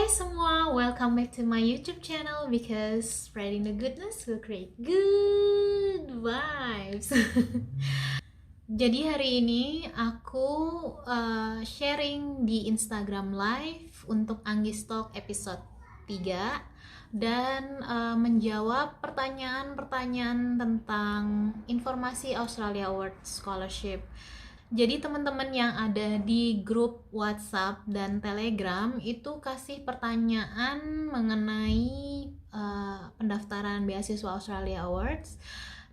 Hai semua, welcome back to my YouTube channel because spreading the goodness will create good vibes. Jadi hari ini aku sharing di Instagram Live untuk Anggis Talk episode 3 dan menjawab pertanyaan-pertanyaan tentang informasi Australia Awards Scholarship. Jadi teman-teman yang ada di grup WhatsApp dan Telegram itu kasih pertanyaan mengenai pendaftaran beasiswa Australia Awards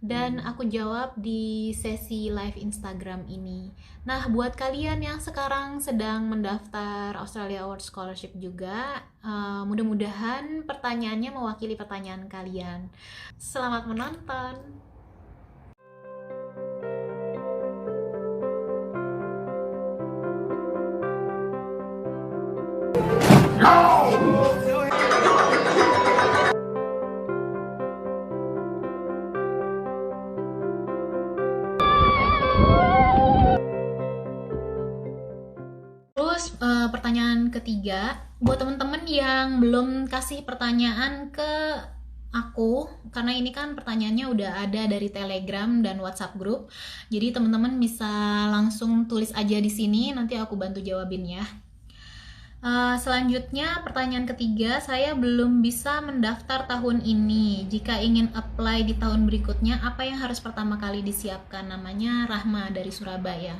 dan aku jawab di sesi live Instagram ini. Nah, buat kalian yang sekarang sedang mendaftar Australia Awards Scholarship juga, mudah-mudahan pertanyaannya mewakili pertanyaan kalian. Selamat menonton! Terus pertanyaan ketiga, buat temen-temen yang belum kasih pertanyaan ke aku, karena ini kan pertanyaannya udah ada dari Telegram dan WhatsApp grup, jadi teman-teman bisa langsung tulis aja di sini, nanti aku bantu jawabin ya. Selanjutnya pertanyaan ketiga, saya belum bisa mendaftar tahun ini. Jika ingin apply di tahun berikutnya, apa yang harus pertama kali disiapkan? Namanya Rahma dari Surabaya.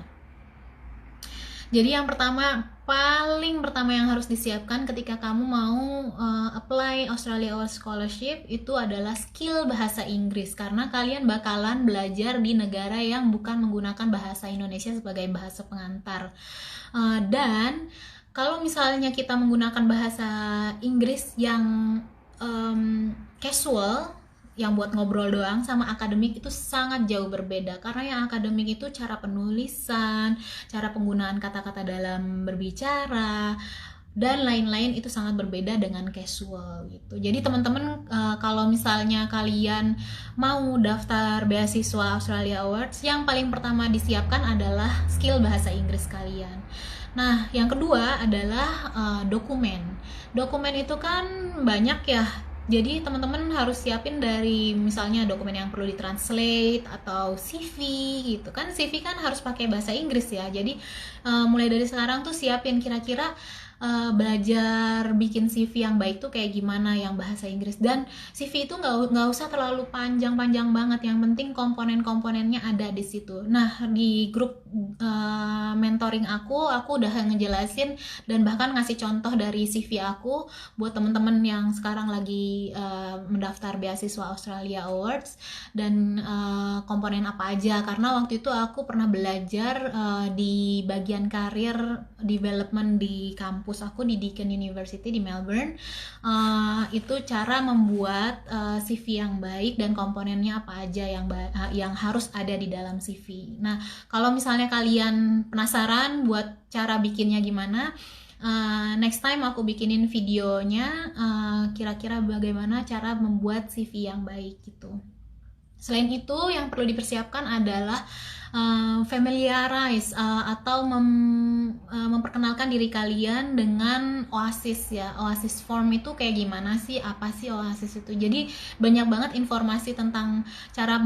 Jadi yang paling pertama yang harus disiapkan ketika kamu mau apply Australia Awards Scholarship itu adalah skill bahasa Inggris, karena kalian bakalan belajar di negara yang bukan menggunakan bahasa Indonesia sebagai bahasa pengantar. Dan kalau misalnya kita menggunakan bahasa Inggris yang casual, yang buat ngobrol doang, sama akademik itu sangat jauh berbeda. Karena yang akademik itu cara penulisan, cara penggunaan kata-kata dalam berbicara, dan lain-lain itu sangat berbeda dengan casual gitu. Jadi teman-teman kalau misalnya kalian mau daftar beasiswa Australia Awards, yang paling pertama disiapkan adalah skill bahasa Inggris kalian. Nah, yang kedua adalah dokumen. Dokumen itu kan banyak ya. Jadi teman-teman harus siapin dari misalnya dokumen yang perlu ditranslate atau CV gitu kan. CV kan harus pakai bahasa Inggris ya. Jadi mulai dari sekarang tuh siapin kira-kira belajar bikin CV yang baik tuh kayak gimana, yang bahasa Inggris. Dan CV itu nggak usah terlalu panjang-panjang banget, yang penting komponen-komponennya ada di situ. Nah, di grup mentoring aku udah ngejelasin dan bahkan ngasih contoh dari CV aku buat temen-temen yang sekarang lagi mendaftar beasiswa Australia Awards, dan komponen apa aja, karena waktu itu aku pernah belajar di bagian career development di kampus aku di Deakin University di Melbourne. Itu cara membuat CV yang baik dan komponennya apa aja yang harus ada di dalam CV. Nah, kalau misalnya kalian penasaran buat cara bikinnya gimana, next time aku bikinin videonya kira-kira bagaimana cara membuat CV yang baik gitu. Selain itu, yang perlu dipersiapkan adalah familiarize atau memperkenalkan diri kalian dengan OASIS ya. OASIS form itu kayak gimana sih? Apa sih OASIS itu? Jadi banyak banget informasi tentang cara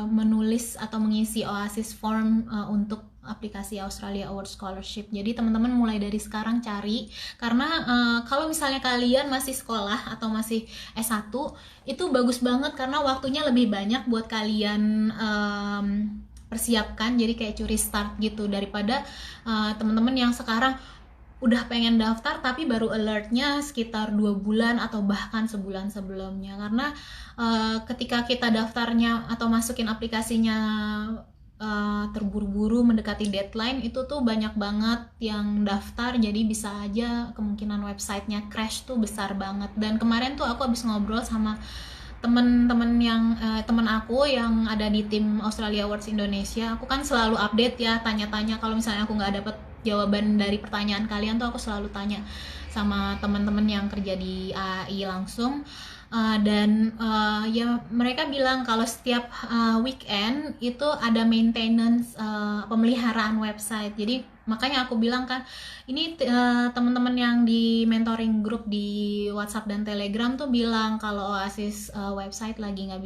menulis atau mengisi OASIS form untuk aplikasi Australia Awards Scholarship. Jadi teman-teman mulai dari sekarang cari, karena kalau misalnya kalian masih sekolah atau masih S1 itu bagus banget karena waktunya lebih banyak buat kalian persiapkan, jadi kayak curi start gitu, daripada teman-teman yang sekarang udah pengen daftar tapi baru alertnya sekitar 2 bulan atau bahkan sebulan sebelumnya. Karena ketika kita daftarnya atau masukin aplikasinya terburu-buru mendekati deadline, itu tuh banyak banget yang daftar, jadi bisa aja kemungkinan websitenya crash tuh besar banget. Dan kemarin tuh aku habis ngobrol sama temen aku yang ada di tim Australia Awards Indonesia. Aku kan selalu update ya, tanya-tanya kalau misalnya aku nggak dapet jawaban dari pertanyaan kalian tuh aku selalu tanya sama teman-teman yang kerja di AI langsung. Dan ya mereka bilang kalau setiap weekend itu ada maintenance, pemeliharaan website. Jadi makanya aku bilang kan ini teman-teman yang di mentoring group di WhatsApp dan Telegram tuh bilang kalau Oasis website lagi nggak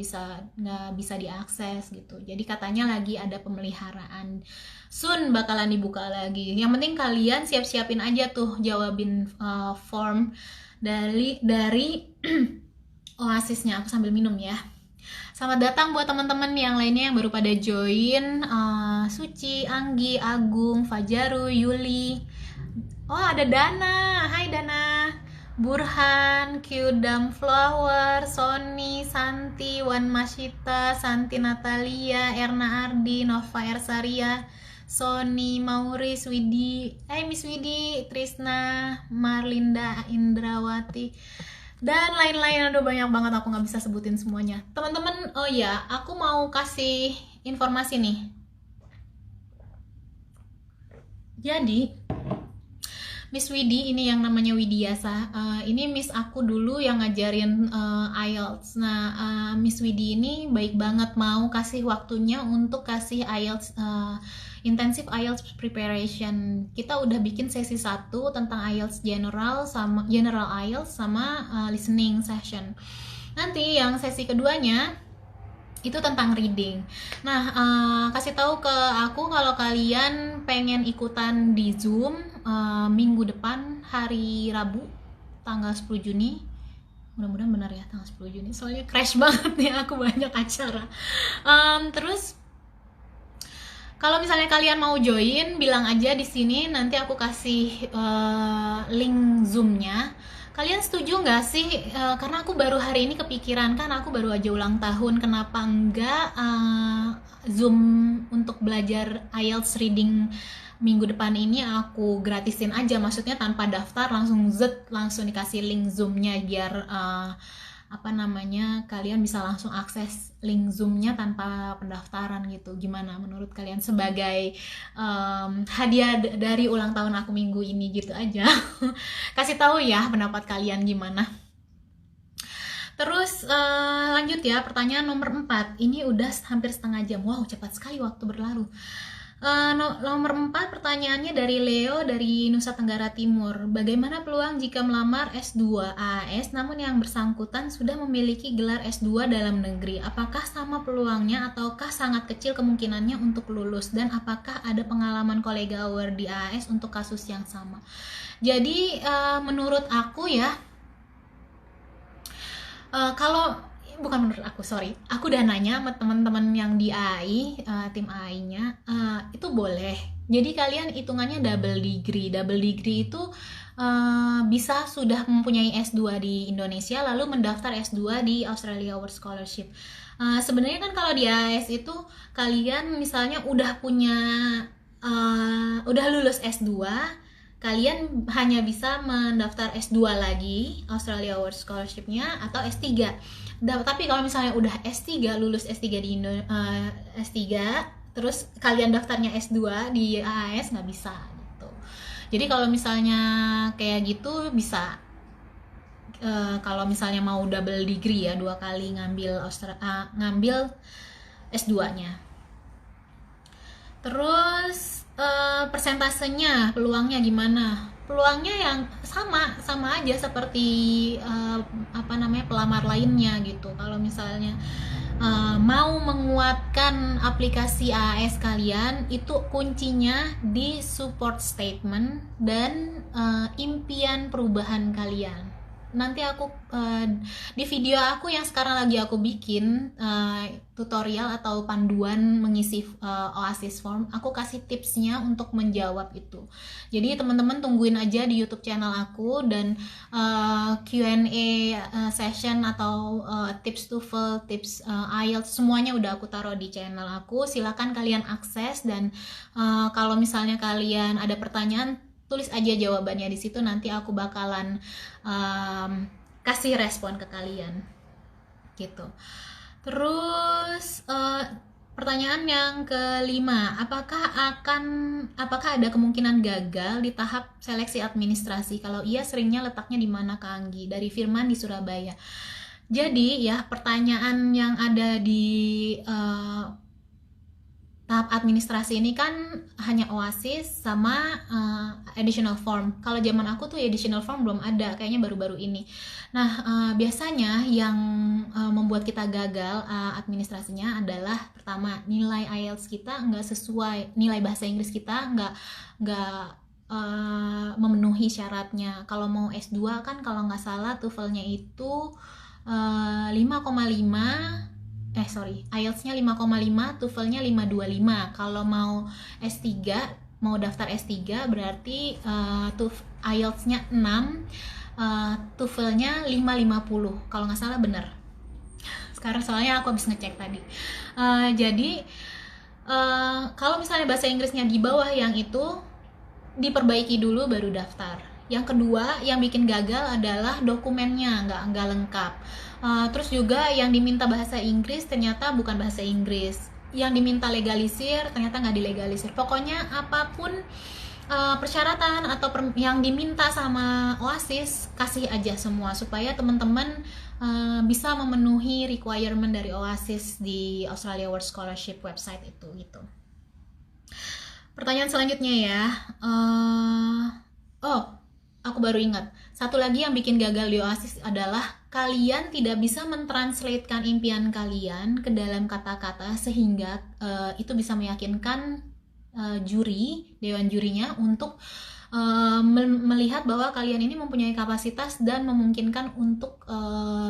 bisa diakses gitu. Jadi katanya lagi ada pemeliharaan, soon bakalan dibuka lagi. Yang penting kalian siap-siapin aja tuh jawabin form dari Oasisnya. Aku sambil minum ya. Selamat datang buat teman-teman yang lainnya yang baru pada join. Suci, Anggi, Agung, Fajaru, Yuli. Oh, ada Dana. Hai Dana. Burhan, Kyudam Flower, Sony, Santi, Wan Masita, Santi Natalia, Erna Ardi, Nova Ersaria, Sony, Mauris, Widi, Miss Widi, Trisna, Marlinda, Indrawati, dan lain-lain. Aduh, banyak banget, aku nggak bisa sebutin semuanya teman-teman. Oh ya, aku mau kasih informasi nih. Jadi Miss Widi ini yang namanya Widiasa, ini Miss aku dulu yang ngajarin IELTS. Nah, Miss Widi ini baik banget mau kasih waktunya untuk kasih IELTS, intensive IELTS preparation. Kita udah bikin sesi 1 tentang IELTS general IELTS sama listening session. Nanti yang sesi keduanya itu tentang reading. Nah, kasih tahu ke aku kalau kalian pengen ikutan di Zoom minggu depan hari Rabu tanggal 10 Juni. Mudah-mudahan benar ya, tanggal 10 Juni. Soalnya crash banget ya, aku banyak acara. Terus kalau misalnya kalian mau join, bilang aja di sini, nanti aku kasih link Zoom-nya. Kalian setuju nggak sih? Karena aku baru hari ini kepikiran, kan aku baru aja ulang tahun, kenapa enggak Zoom untuk belajar IELTS reading minggu depan ini aku gratisin aja, maksudnya tanpa daftar, langsung dikasih link Zoom-nya biar kalian bisa langsung akses link Zoom-nya tanpa pendaftaran gitu. Gimana menurut kalian sebagai hadiah dari ulang tahun aku minggu ini gitu aja. Kasih tahu ya pendapat kalian gimana. Terus lanjut ya, pertanyaan nomor 4. Ini udah hampir setengah jam. Wow, cepat sekali waktu berlalu. Nomor 4 pertanyaannya dari Leo dari Nusa Tenggara Timur. Bagaimana peluang jika melamar S2 AAS namun yang bersangkutan sudah memiliki gelar S2 dalam negeri? Apakah sama peluangnya ataukah sangat kecil kemungkinannya untuk lulus? Dan apakah ada pengalaman kolega award di AAS untuk kasus yang sama? Jadi menurut aku ya, aku udah nanya sama teman-teman yang di AI, tim AI-nya, itu boleh. Jadi kalian hitungannya double degree itu bisa sudah mempunyai S2 di Indonesia lalu mendaftar S2 di Australia Award Scholarship. Sebenarnya kan kalau di AS itu kalian misalnya udah lulus S2, kalian hanya bisa mendaftar S2 lagi Australia Award Scholarship-nya atau S3. Tapi kalau misalnya udah S3, lulus S3 di S3, terus kalian daftarnya S2 di AAS nggak bisa gitu. Jadi kalau misalnya kayak gitu bisa, kalau misalnya mau double degree ya, 2 kali ngambil S2-nya. Terus persentasenya, peluangnya gimana? Peluangnya yang sama aja seperti pelamar lainnya gitu. Kalau misalnya mau menguatkan aplikasi AAS kalian, itu kuncinya di support statement dan impian perubahan kalian. Nanti aku di video aku yang sekarang lagi aku bikin tutorial atau panduan mengisi Oasis Form, aku kasih tipsnya untuk menjawab itu. Jadi teman-teman tungguin aja di YouTube channel aku, dan Q&A session atau tips TOEFL, tips IELTS, semuanya udah aku taruh di channel aku. Silakan kalian akses, dan kalau misalnya kalian ada pertanyaan, tulis aja jawabannya di situ, nanti aku bakalan kasih respon ke kalian gitu. Terus pertanyaan yang kelima, apakah ada kemungkinan gagal di tahap seleksi administrasi? Kalau iya, seringnya letaknya di mana, Kak Anggi? Dari Firman di Surabaya. Jadi ya, pertanyaan yang ada di tahap administrasi ini kan hanya OASIS sama additional form. Kalau zaman aku tuh additional form belum ada, kayaknya baru-baru ini. Nah, biasanya yang membuat kita gagal administrasinya adalah pertama, nilai IELTS kita nggak sesuai, nilai bahasa Inggris kita nggak memenuhi syaratnya. Kalau mau S2 kan kalau nggak salah TOEFL-nya itu 5,5, IELTS-nya 5,5, TOEFL-nya 5,25. Kalau mau S3, mau daftar S3 berarti IELTS-nya 6, TOEFL-nya 5,50. Kalau nggak salah bener. Sekarang soalnya aku habis ngecek tadi. Jadi kalau misalnya bahasa Inggrisnya di bawah yang itu, diperbaiki dulu baru daftar. Yang kedua yang bikin gagal adalah dokumennya nggak lengkap. Terus juga yang diminta bahasa Inggris ternyata bukan bahasa Inggris, yang diminta legalisir ternyata nggak dilegalisir. Pokoknya apapun persyaratan atau yang diminta sama OASIS, kasih aja semua supaya teman-teman bisa memenuhi requirement dari OASIS di Australia World Scholarship website itu gitu. Pertanyaan selanjutnya ya. Aku baru ingat. Satu lagi yang bikin gagal di OASIS adalah kalian tidak bisa mentranslatekan impian kalian ke dalam kata-kata sehingga itu bisa meyakinkan juri, dewan jurinya untuk melihat bahwa kalian ini mempunyai kapasitas dan memungkinkan untuk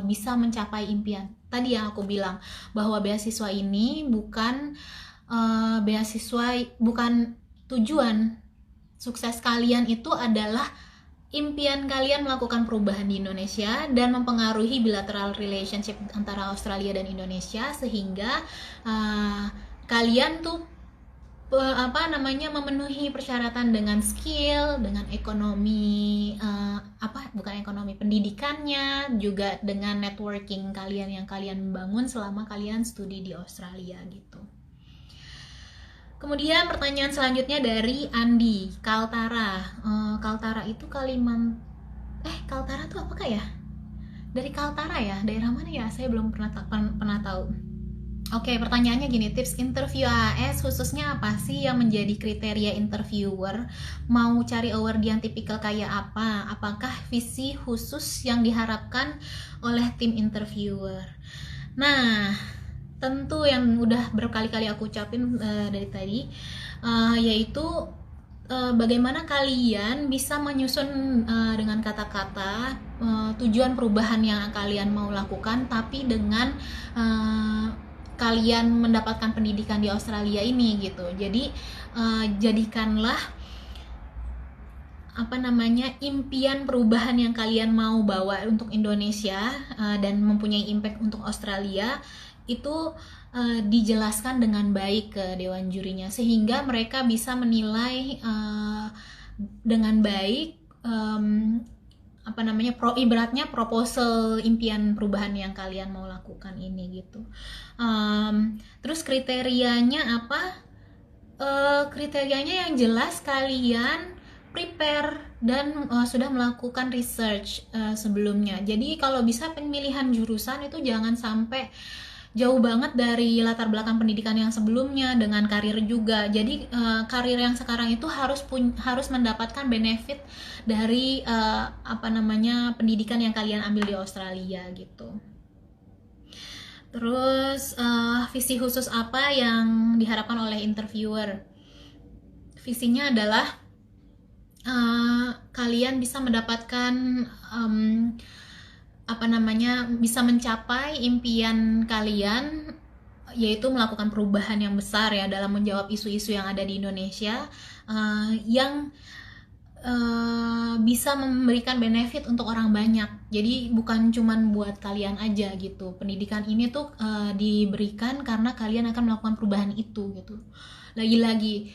bisa mencapai impian. Tadi yang aku bilang bahwa beasiswa ini bukan bukan tujuan. Sukses kalian itu adalah impian kalian melakukan perubahan di Indonesia dan mempengaruhi bilateral relationship antara Australia dan Indonesia sehingga kalian tuh memenuhi persyaratan dengan skill, dengan ekonomi pendidikannya, juga dengan networking kalian yang kalian bangun selama kalian studi di Australia gitu. Kemudian pertanyaan selanjutnya dari Andi, Kaltara. Kaltara itu Kaltara itu apakah ya? Dari Kaltara ya? Daerah mana ya? Saya belum pernah tahu. Oke, pertanyaannya gini, tips interview AAS khususnya apa sih yang menjadi kriteria interviewer? Mau cari award yang tipikal kayak apa? Apakah visi khusus yang diharapkan oleh tim interviewer? Nah, tentu yang udah berkali-kali aku ucapin dari tadi, yaitu bagaimana kalian bisa menyusun dengan kata-kata tujuan perubahan yang kalian mau lakukan, tapi dengan kalian mendapatkan pendidikan di Australia ini gitu. Jadi jadikanlah impian perubahan yang kalian mau bawa untuk Indonesia dan mempunyai impact untuk Australia itu dijelaskan dengan baik ke dewan jurinya sehingga mereka bisa menilai dengan baik ibaratnya proposal impian perubahan yang kalian mau lakukan ini gitu. Terus kriterianya apa? Kriterianya yang jelas kalian prepare dan sudah melakukan research sebelumnya. Jadi kalau bisa pemilihan jurusan itu jangan sampai jauh banget dari latar belakang pendidikan yang sebelumnya dengan karir juga. Jadi karir yang sekarang itu harus mendapatkan benefit dari pendidikan yang kalian ambil di Australia gitu. Terus visi khusus apa yang diharapkan oleh interviewer? Visinya adalah kalian bisa mendapatkan bisa mencapai impian kalian, yaitu melakukan perubahan yang besar ya dalam menjawab isu-isu yang ada di Indonesia yang bisa memberikan benefit untuk orang banyak. Jadi bukan cuman buat kalian aja gitu. Pendidikan ini tuh diberikan karena kalian akan melakukan perubahan itu gitu. Lagi-lagi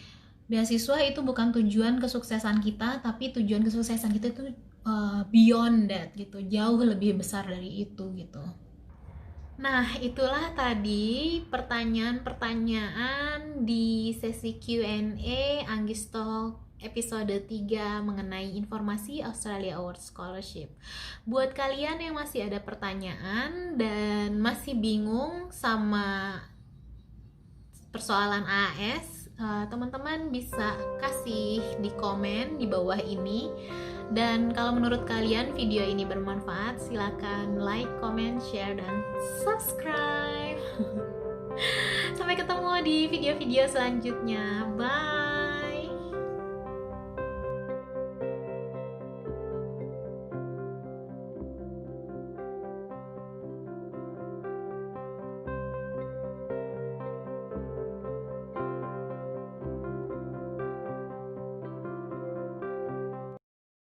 beasiswa itu bukan tujuan kesuksesan kita, tapi tujuan kesuksesan kita itu beyond that gitu, jauh lebih besar dari itu gitu. Nah, itulah tadi pertanyaan-pertanyaan di sesi Q&A Anggis Talk episode 3 mengenai informasi Australia Award Scholarship. Buat kalian yang masih ada pertanyaan dan masih bingung sama persoalan AAS, teman-teman bisa kasih di komen di bawah ini. Dan kalau menurut kalian video ini bermanfaat, silakan like, comment, share, dan subscribe. Sampai ketemu di video-video selanjutnya. Bye.